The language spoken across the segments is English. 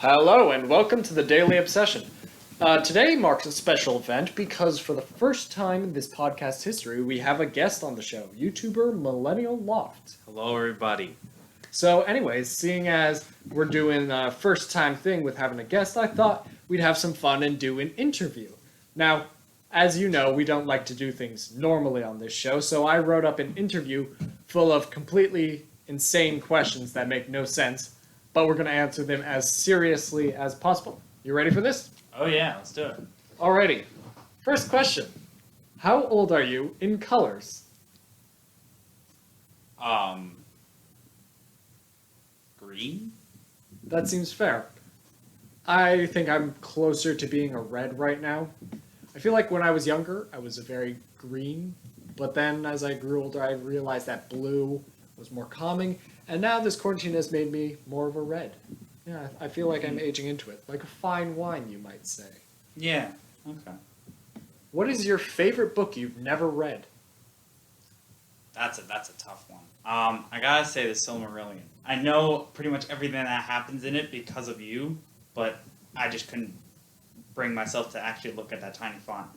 Hello and welcome to the Daily Obsession. Today marks a special event because for the first time in this podcast history, we have a guest on the show, YouTuber Millenial Loft. Hello, everybody. So anyways, seeing as we're doing a first time thing with having a guest, I thought we'd have some fun and do an interview. Now, as you know, we don't like to do things normally on this show, so I wrote up an interview full of completely insane questions that make no sense, but we're going to answer them as seriously as possible. You ready for this? Oh yeah, let's do it. Alrighty. First question. How old are you in colors? Green? That seems fair. I think I'm closer to being a red right now. I feel like when I was younger, I was a very green, but then as I grew older, I realized that blue was more calming, and now this quarantine has made me more of a red. Yeah, I feel like I'm aging into it, like a fine wine, you might say. Yeah. Okay. What is your favorite book you've never read? That's a tough one. I gotta say the Silmarillion. I know pretty much everything that happens in it because of you, but I just couldn't bring myself to actually look at that tiny font.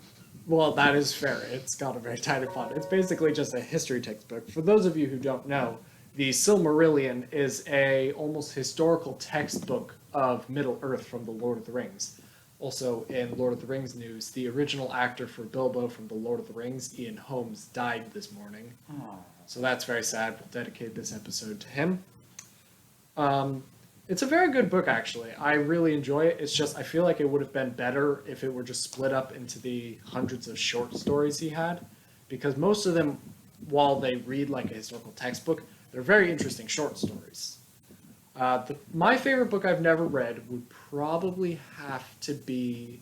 Well, that is fair. It's got a very tiny font. It's basically just a history textbook. For those of you who don't know, the Silmarillion is a almost historical textbook of Middle-earth from the Lord of the Rings. Also, in Lord of the Rings news, the original actor for Bilbo from the Lord of the Rings, Ian Holmes, died this morning. Oh. So that's very sad. We'll dedicate this episode to him. It's a very good book, actually. I really enjoy it. It's just, I feel like it would have been better if it were just split up into the hundreds of short stories he had. Because most of them, while they read like a historical textbook, they're very interesting short stories. My favorite book I've never read would probably have to be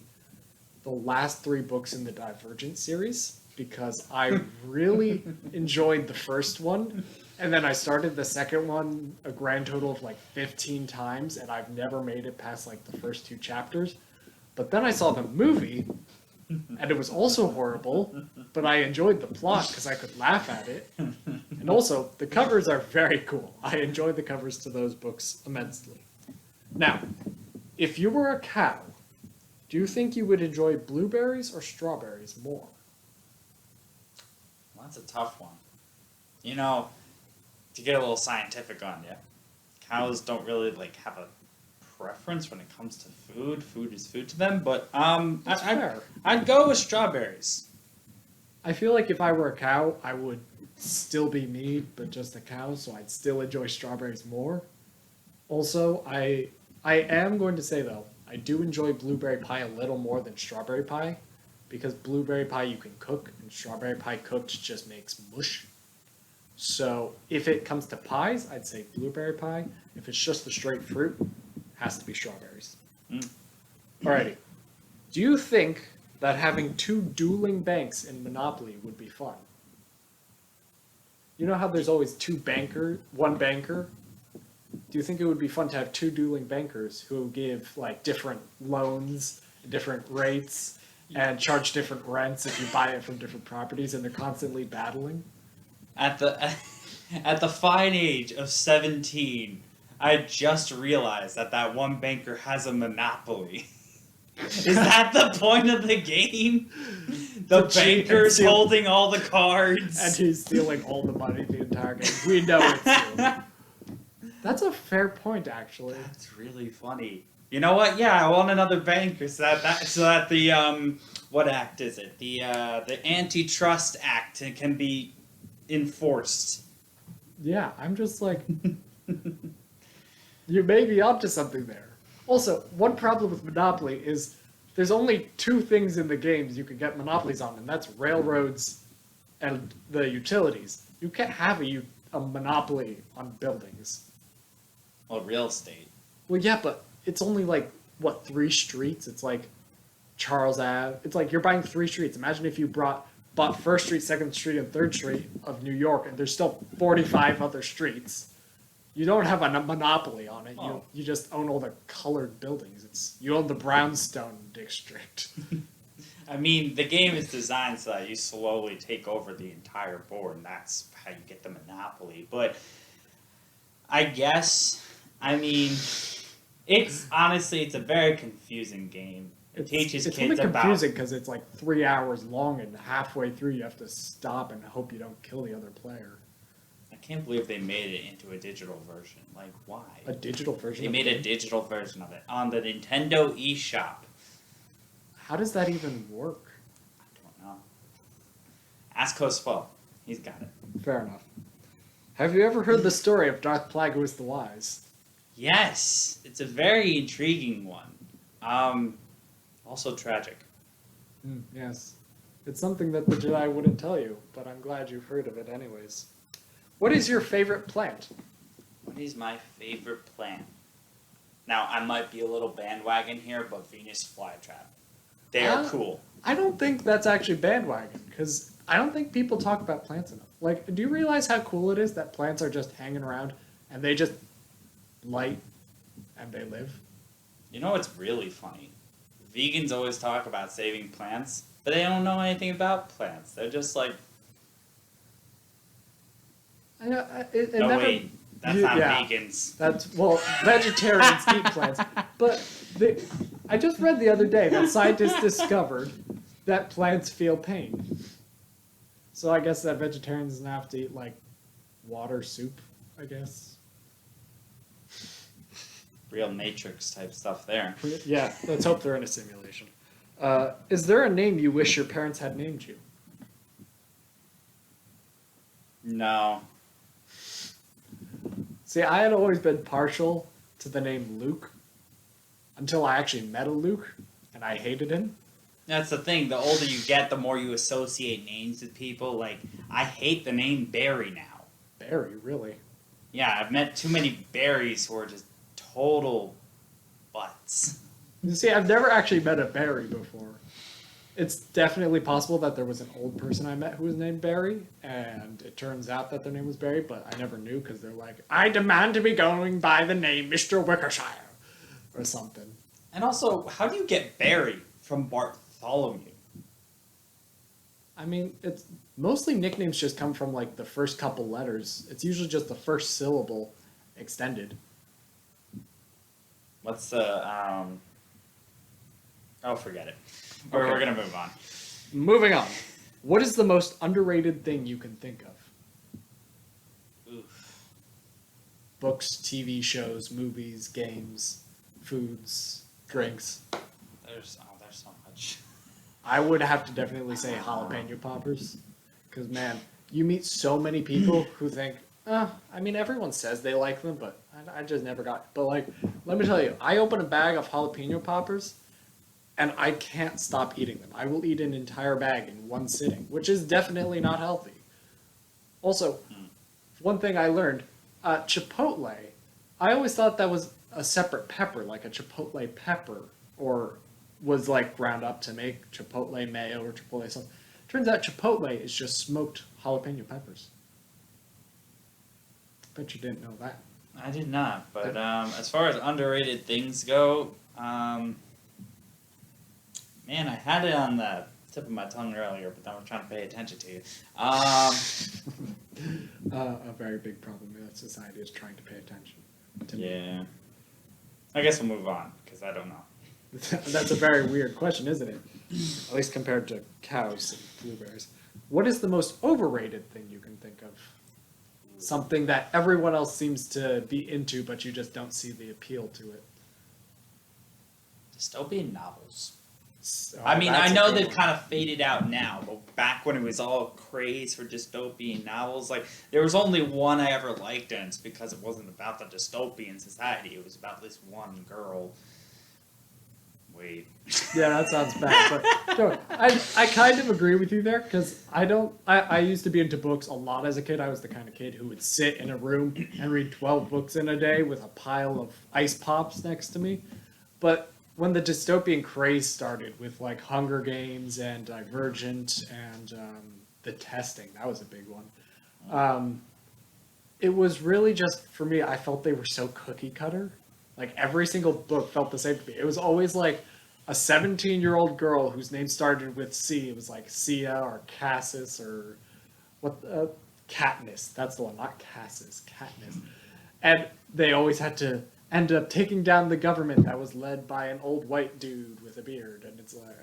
the last three books in the Divergent series, because I really enjoyed the first one, and then I started the second one a grand total of like 15 times, and I've never made it past like the first two chapters. But then I saw the movie, and it was also horrible, but I enjoyed the plot because I could laugh at it. And also, the covers are very cool. I enjoyed the covers to those books immensely. Now, if you were a cow, do you think you would enjoy blueberries or strawberries more? Well, that's a tough one. You know, to get a little scientific on you, cows don't really like have a preference when it comes to food. Food is food to them, but That's fair. I'd go with strawberries. I feel like if I were a cow, I would still be me, but just a cow, so I'd still enjoy strawberries more. Also, I am going to say though, I do enjoy blueberry pie a little more than strawberry pie, because blueberry pie you can cook, and strawberry pie cooked just makes mush. So if it comes to pies, I'd say blueberry pie. If it's just the straight fruit, has to be strawberries. Mm. Alrighty. Do you think that having two dueling banks in Monopoly would be fun? You know how there's always one banker? Do you think it would be fun to have two dueling bankers who give like different loans, different rates, and charge different rents if you buy it from different properties, and they're constantly battling? At the fine age of 17, I just realized that one banker has a monopoly. Is that the point of the game? The banker's holding all the cards. And he's stealing all the money the entire game. We know it's true. That's a fair point, actually. That's really funny. You know what? Yeah, I want another banker so that the what act is it? The Antitrust Act can be enforced. Yeah, I'm just like, you may be onto something there. Also, one problem with Monopoly is there's only two things in the games you can get monopolies on, and that's railroads and the utilities. You can't have a monopoly on buildings. Well, real estate. Well, yeah, but it's only like, what, 3 streets? It's like Charles Ave. It's like you're buying 3 streets. Imagine if you bought 1st Street, 2nd Street, and 3rd Street of New York, and there's still 45 other streets. You don't have a monopoly on it. Oh. You just own all the colored buildings. You own the brownstone district. I mean, the game is designed so that you slowly take over the entire board, and that's how you get the monopoly. But I guess, I mean, It's honestly, it's a very confusing game. It teaches It's kids only about. confusing because it's like 3 hours long, and halfway through you have to stop and hope you don't kill the other player. I can't believe they made it into a digital version. Like, why? A digital version. They of made the a game? digital version of it on the Nintendo eShop. How does that even work? I don't know. Ask Cosfo. He's got it. Fair enough. Have you ever heard the story of Darth Plagueis the Wise? Yes, it's a very intriguing one. Also tragic. Yes. It's something that the Jedi wouldn't tell you, but I'm glad you've heard of it anyways. What is your favorite plant? What is my favorite plant? Now, I might be a little bandwagon here, but Venus flytrap. They are cool. I don't think that's actually bandwagon, because I don't think people talk about plants enough. Like, do you realize how cool it is that plants are just hanging around and they just light and they live? You know what's really funny? Vegans always talk about saving plants, but they don't know anything about plants. They're just like, I know, it no never, wait, that's not vegans. That's, well, vegetarians eat plants. But I just read the other day that scientists discovered that plants feel pain. So I guess that vegetarians now have to eat, like, water soup, I guess. Real Matrix type stuff there. Yeah, let's hope they're in a simulation. Is there a name you wish your parents had named you? No. See, I had always been partial to the name Luke until I actually met a Luke, and I hated him. That's the thing. The older you get, the more you associate names with people. Like, I hate the name Barry now. Barry, really? Yeah, I've met too many Barrys who are just total butts. You see, I've never actually met a Barry before. It's definitely possible that there was an old person I met who was named Barry, and it turns out that their name was Barry, but I never knew because they're like, I demand to be going by the name Mr. Wickershire, or something. And also, how do you get Barry from Bartholomew? I mean, it's mostly nicknames just come from like the first couple letters. It's usually just the first syllable extended. What's the Oh, forget it. We're Okay. gonna move on. Moving on. What is the most underrated thing you can think of? Oof. Books, TV shows, movies, games, foods, drinks. There's so much. I would have to definitely say jalapeno poppers. Because, man, you meet so many people who think, I mean, everyone says they like them, but I just never got. But, like, let me tell you, I open a bag of jalapeno poppers, and I can't stop eating them. I will eat an entire bag in one sitting, which is definitely not healthy. Also, one thing I learned, chipotle, I always thought that was a separate pepper, like a chipotle pepper, or was like ground up to make chipotle mayo or chipotle sauce. Turns out chipotle is just smoked jalapeno peppers. Bet you didn't know that. I did not, but as far as underrated things go, man, I had it on the tip of my tongue earlier, but I was trying to pay attention to you. A very big problem that society is trying to pay attention to. Yeah. I guess we'll move on, because I don't know. That's a very weird question, isn't it? At least compared to cows and blueberries. What is the most overrated thing you can think of? Something that everyone else seems to be into, but you just don't see the appeal to it. Dystopian novels. So, I mean, that's I a know good they've one. kind of faded out now, but back when it was all craze for dystopian novels, like, there was only one I ever liked, and it's because it wasn't about the dystopian society. It was about this one girl. Wait. Yeah, that sounds bad, but no, I kind of agree with you there because I used to be into books a lot as a kid. I was the kind of kid who would sit in a room and read 12 books in a day with a pile of ice pops next to me. But when the dystopian craze started with like Hunger Games and Divergent and The Testing, that was a big one. It was really just, for me, I felt they were so cookie cutter. Like every single book felt the same to me. It was always like a 17-year-old girl whose name started with C. It was like Sia or Cassis or Katniss. That's the one, not Cassis. Katniss. And they always had to ended up taking down the government that was led by an old white dude with a beard, and it's like,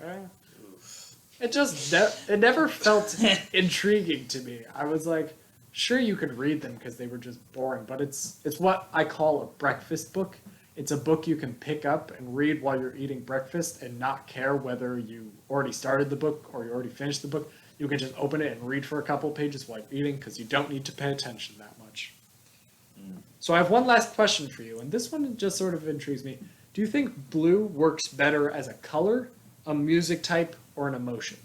it just it never felt intriguing to me. I was like, sure, you could read them because they were just boring, but it's what I call a breakfast book. It's a book you can pick up and read while you're eating breakfast and not care whether you already started the book or you already finished the book. You can just open it and read for a couple pages while you're eating because you don't need to pay attention that much. So I have one last question for you, and this one just sort of intrigues me. Do you think blue works better as a color, a music type, or an emotion?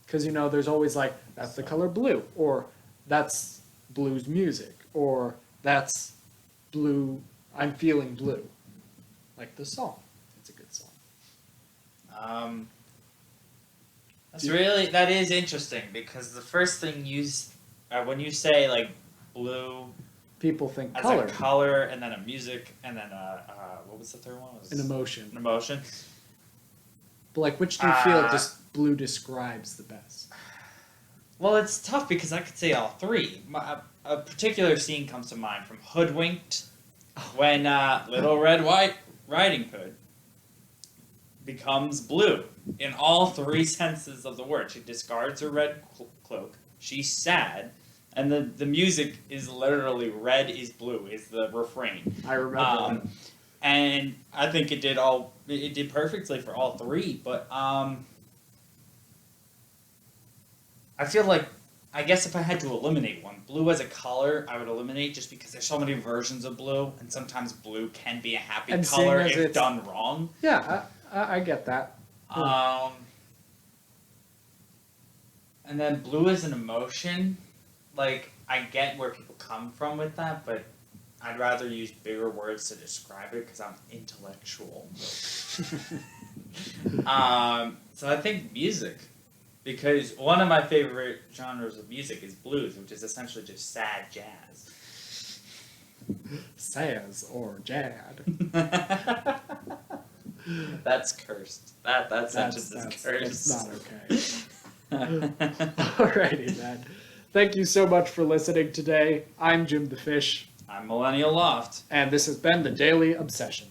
Because, you know, there's always like, that's the color blue, or that's blues music, or that's blue, I'm feeling blue. Like the song. It's a good song. That is interesting, because the first thing when you say like blue People think as color. a color, and then a music, and then what was the third one? An emotion. An emotion. But like, which do you feel blue describes the best? Well, it's tough because I could say all three. A particular scene comes to mind from Hoodwinked, when Little Red Riding Hood becomes blue in all three senses of the word. She discards her red cloak. She's sad. And the music is literally "red is blue" is the refrain. I remember that. And I think it did perfectly for all three. But I feel like, I guess if I had to eliminate one, blue as a color, I would eliminate, just because there's so many versions of blue, and sometimes blue can be a happy And color seeing as if done wrong. Yeah, I get that. And then blue as an emotion, like, I get where people come from with that, but I'd rather use bigger words to describe it because I'm intellectual. So I think music, because one of my favorite genres of music is blues, which is essentially just sad jazz. Saz or Jad. That's cursed. That sentence is cursed. That's not okay. Alrighty then. Thank you so much for listening today. I'm Jim the Fish. I'm Millenial Loft. And this has been the Daily Obsession.